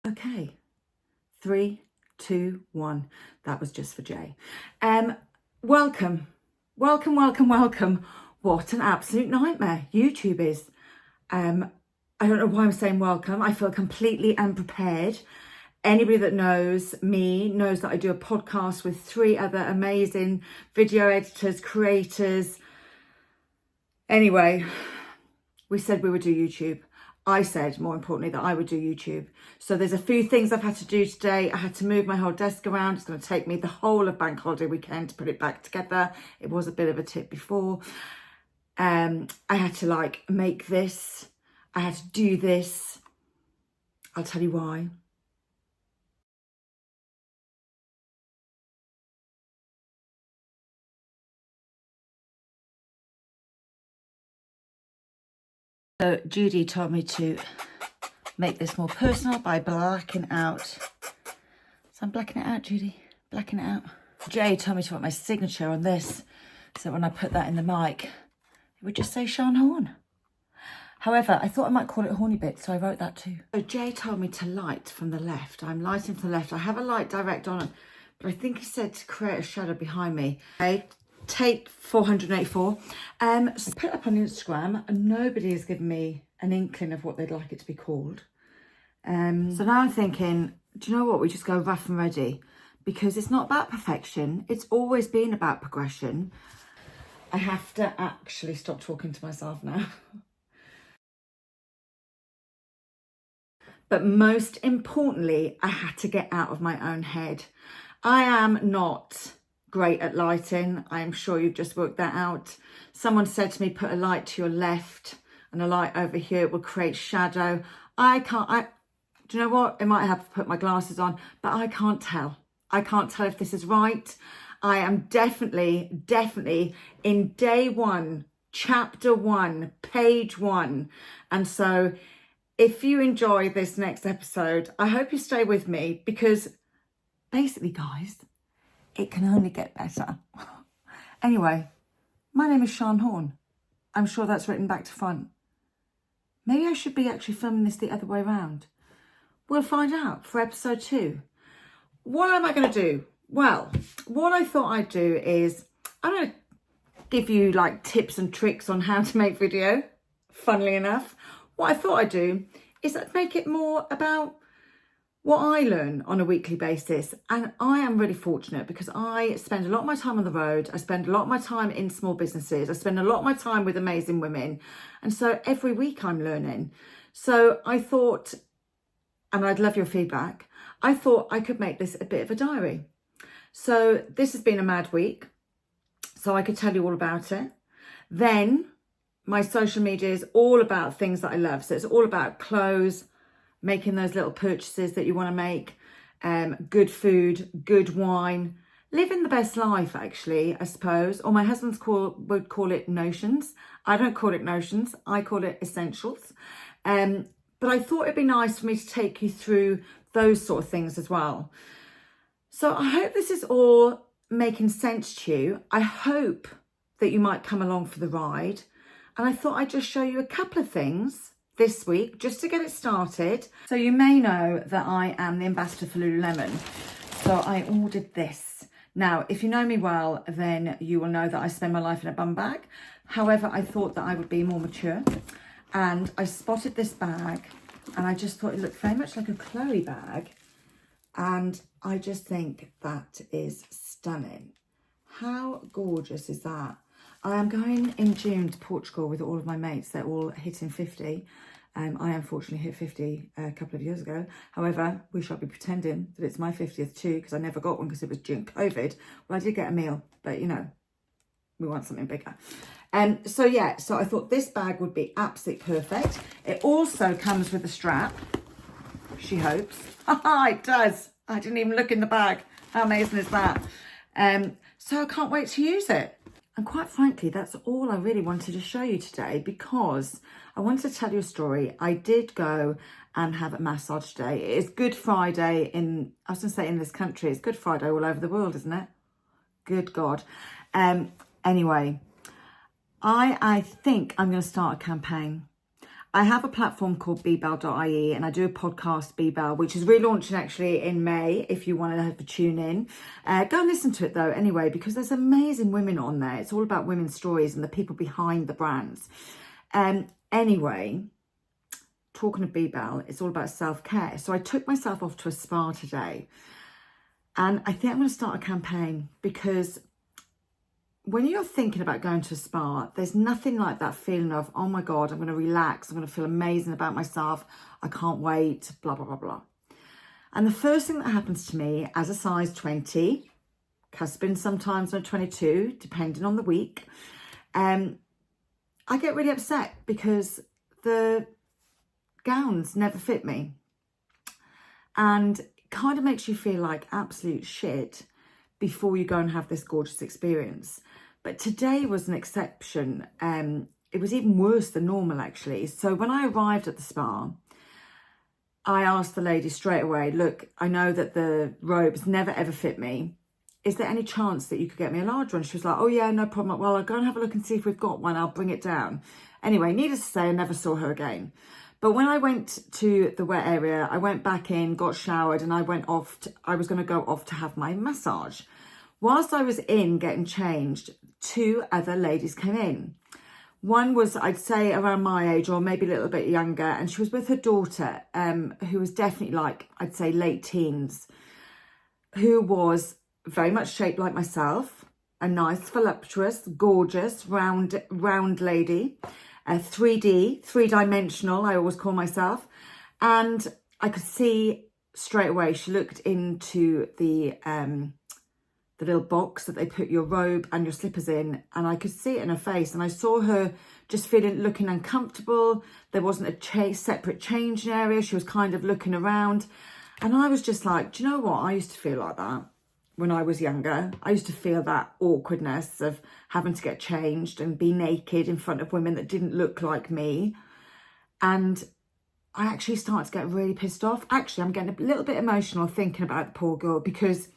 Okay, 3, 2, 1. That was just for Jay. Welcome. What an absolute nightmare YouTube is. I don't know why I'm saying welcome. I feel completely unprepared. Anybody that knows me knows that I do a podcast with 3 other amazing video editors, creators. Anyway, we said we would do YouTube. I said, more importantly, that I would do YouTube. So there's a few things I've had to do today. I had to move my whole desk around. It's going to take me the whole of bank holiday weekend to put it back together. It was a bit of a tip before. I had to make this. I had to do this. I'll tell you why. So Judy told me to make this more personal by blacking out. So I'm blacking it out, Judy. Blacking it out. Jay told me to put my signature on this, so when I put that in the mic, it would just say Sean Horn. However, I thought I might call it Horny Bits, so I wrote that too. So Jay told me to light from the left. I'm lighting from the left. I have a light direct on it, but I think he said to create a shadow behind me. Okay, take 484. So I put it up on Instagram, and nobody has given me an inkling of what they'd like it to be called. So now I'm thinking, do you know what? We just go rough and ready, because it's not about perfection. It's always been about progression. I have to actually stop talking to myself now. But most importantly, I had to get out of my own head. I am not great at lighting. I am sure you've just worked that out. Someone said to me, put a light to your left and a light over here. It will create shadow. Do you know what? I might have to put my glasses on, but I can't tell. I can't tell if this is right. I am definitely in day 1, chapter 1, page 1. And so if you enjoy this next episode, I hope you stay with me, because basically, guys, it can only get better. Anyway, my name is Sean Horn. I'm sure that's written back to front. Maybe I should be actually filming this the other way around. We'll find out for episode 2. What am I going to do? Well, what I thought I'd do is I'm going to give you tips and tricks on how to make video, funnily enough. What I thought I'd do is I'd make it more about what I learn on a weekly basis. And I am really fortunate because I spend a lot of my time on the road. I spend a lot of my time in small businesses. I spend a lot of my time with amazing women. And so every week I'm learning. So I thought, and I'd love your feedback, I thought I could make this a bit of a diary. So this has been a mad week, so I could tell you all about it. Then my social media is all about things that I love. So it's all about clothes, making those little purchases that you want to make, good food, good wine, living the best life, actually, I suppose. Or my husband's would call it notions. I don't call it notions. I call it essentials. But I thought it'd be nice for me to take you through those sort of things as well. So I hope this is all making sense to you. I hope that you might come along for the ride. And I thought I'd just show you a couple of things this week, just to get it started. So you may know that I am the ambassador for Lululemon. So I ordered this. Now, if you know me well, then you will know that I spend my life in a bum bag. However, I thought that I would be more mature. And I spotted this bag, and I just thought it looked very much like a Chloe bag. And I just think that is stunning. How gorgeous is that? I am going in June to Portugal with all of my mates. They're all hitting 50. I unfortunately hit 50 a couple of years ago. However, we shall be pretending that it's my 50th too, because I never got one because it was during COVID. Well, I did get a meal, but you know, we want something bigger. So I thought this bag would be absolutely perfect. It also comes with a strap, she hopes. It does. I didn't even look in the bag. How amazing is that? So I can't wait to use it. And quite frankly, that's all I really wanted to show you today, because I wanted to tell you a story. I did go and have a massage today. It is Good Friday in this country. It's Good Friday all over the world, isn't it? Good God. Anyway, I think I'm going to start a campaign. I have a platform called bbell.ie and I do a podcast, bbell, which is relaunching actually in May if you want to have a tune in. Go and listen to it though anyway, because there's amazing women on there. It's all about women's stories and the people behind the brands. Anyway, talking of bbell, it's all about self-care. So I took myself off to a spa today, and I think I'm going to start a campaign, because when you're thinking about going to a spa, there's nothing like that feeling of, oh my God, I'm going to relax, I'm going to feel amazing about myself, I can't wait, blah, blah, blah, blah. And the first thing that happens to me as a size 20, cusping sometimes on a 22, depending on the week, I get really upset because the gowns never fit me. And it kind of makes you feel like absolute shit before you go and have this gorgeous experience. But today was an exception. It was even worse than normal, actually. So when I arrived at the spa, I asked the lady straight away, look, I know that the robes never ever fit me. Is there any chance that you could get me a large one? She was like, oh yeah, no problem. Well, I'll go and have a look and see if we've got one. I'll bring it down. Anyway, needless to say, I never saw her again. But when I went to the wet area, I went back in, got showered, and I was going to go off to have my massage. Whilst I was in getting changed, two other ladies came in. One was, I'd say, around my age or maybe a little bit younger, and she was with her daughter, who was definitely like, I'd say, late teens, who was very much shaped like myself, a nice, voluptuous, gorgeous, round lady, 3D, three-dimensional, I always call myself. And I could see straight away, she looked into the little box that they put your robe and your slippers in, and I could see it in her face, and I saw her just looking uncomfortable. There wasn't a separate changing area. She was kind of looking around, and I was just like, do you know what? I used to feel like that when I was younger. I used to feel that awkwardness of having to get changed and be naked in front of women that didn't look like me. And I actually started to get really pissed off. Actually, I'm getting a little bit emotional thinking about the poor girl, because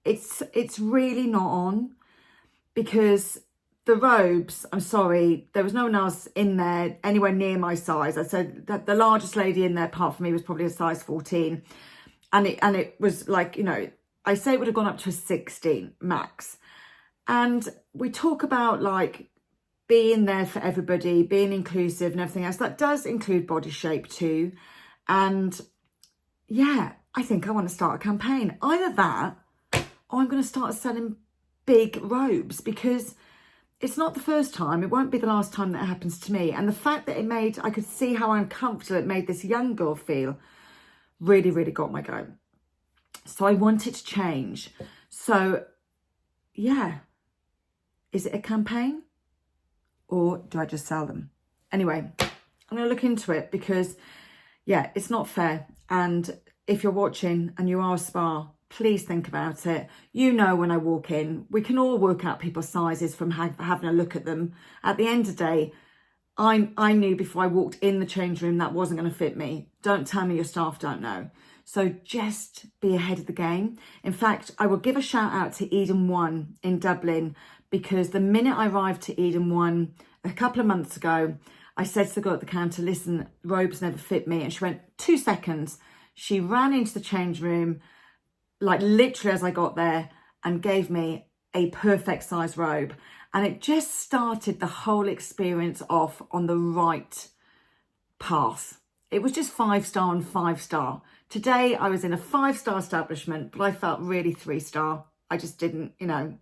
it's really not on. Because the robes, I'm sorry, there was no one else in there anywhere near my size. I said that the largest lady in there apart from me was probably a size 14. And it was like, you know, I say it would have gone up to a 16 max. And we talk about like being there for everybody, being inclusive and everything else. That does include body shape too. And yeah, I think I want to start a campaign. Either that, or I'm going to start selling big robes, because it's not the first time. It won't be the last time that happens to me. And the fact that I could see how uncomfortable it made this young girl feel really, really got my goat. So I want it to change. So yeah, is it a campaign or do I just sell them? Anyway, I'm going to look into it, because yeah, it's not fair. And if you're watching and you are a spa, please think about it. You know, when I walk in, we can all work out people's sizes from having a look at them. At the end of the day, I knew before I walked in the change room that wasn't going to fit me. Don't tell me your staff don't know. So just be ahead of the game. In fact, I will give a shout out to Eden 1 in Dublin, because the minute I arrived to Eden 1 a couple of months ago, I said to the girl at the counter, listen, robes never fit me. And she went, 2 seconds. She ran into the change room, like literally as I got there, and gave me a perfect size robe. And it just started the whole experience off on the right path. It was just 5-star and 5-star. Today I was in a 5-star establishment, but I felt really 3-star. I just didn't, you know,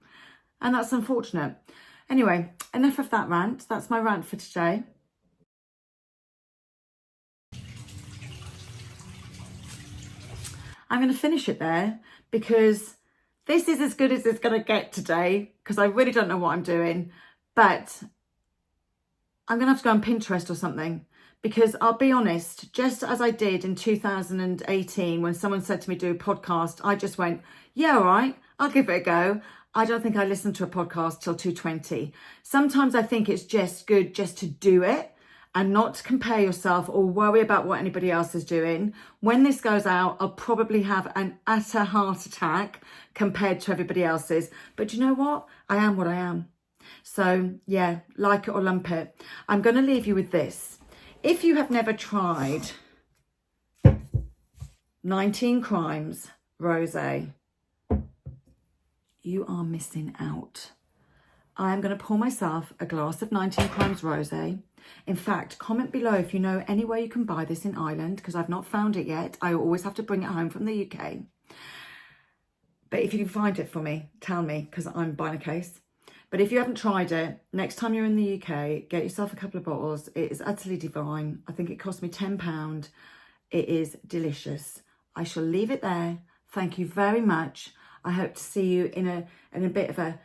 and that's unfortunate. Anyway, enough of that rant. That's my rant for today. I'm going to finish it there, because this is as good as it's going to get today, because I really don't know what I'm doing. But I'm going to have to go on Pinterest or something, because I'll be honest, just as I did in 2018 when someone said to me, do a podcast, I just went, yeah, all right, I'll give it a go. I don't think I listened to a podcast till 220. Sometimes I think it's just good just to do it and not to compare yourself or worry about what anybody else is doing. When this goes out, I'll probably have an utter heart attack compared to everybody else's. But you know what? I am what I am. So yeah, like it or lump it. I'm going to leave you with this. If you have never tried 19 Crimes Rosé, you are missing out. I am going to pour myself a glass of 19 Crimes Rosé. In fact, comment below if you know anywhere you can buy this in Ireland, because I've not found it yet. I always have to bring it home from the UK. But if you can find it for me, tell me, because I'm buying a case. But if you haven't tried it, next time you're in the UK, get yourself a couple of bottles. It is utterly divine. I think it cost me £10. It is delicious. I shall leave it there. Thank you very much. I hope to see you in a bit of a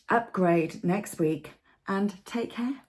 upgrade next week, and take care.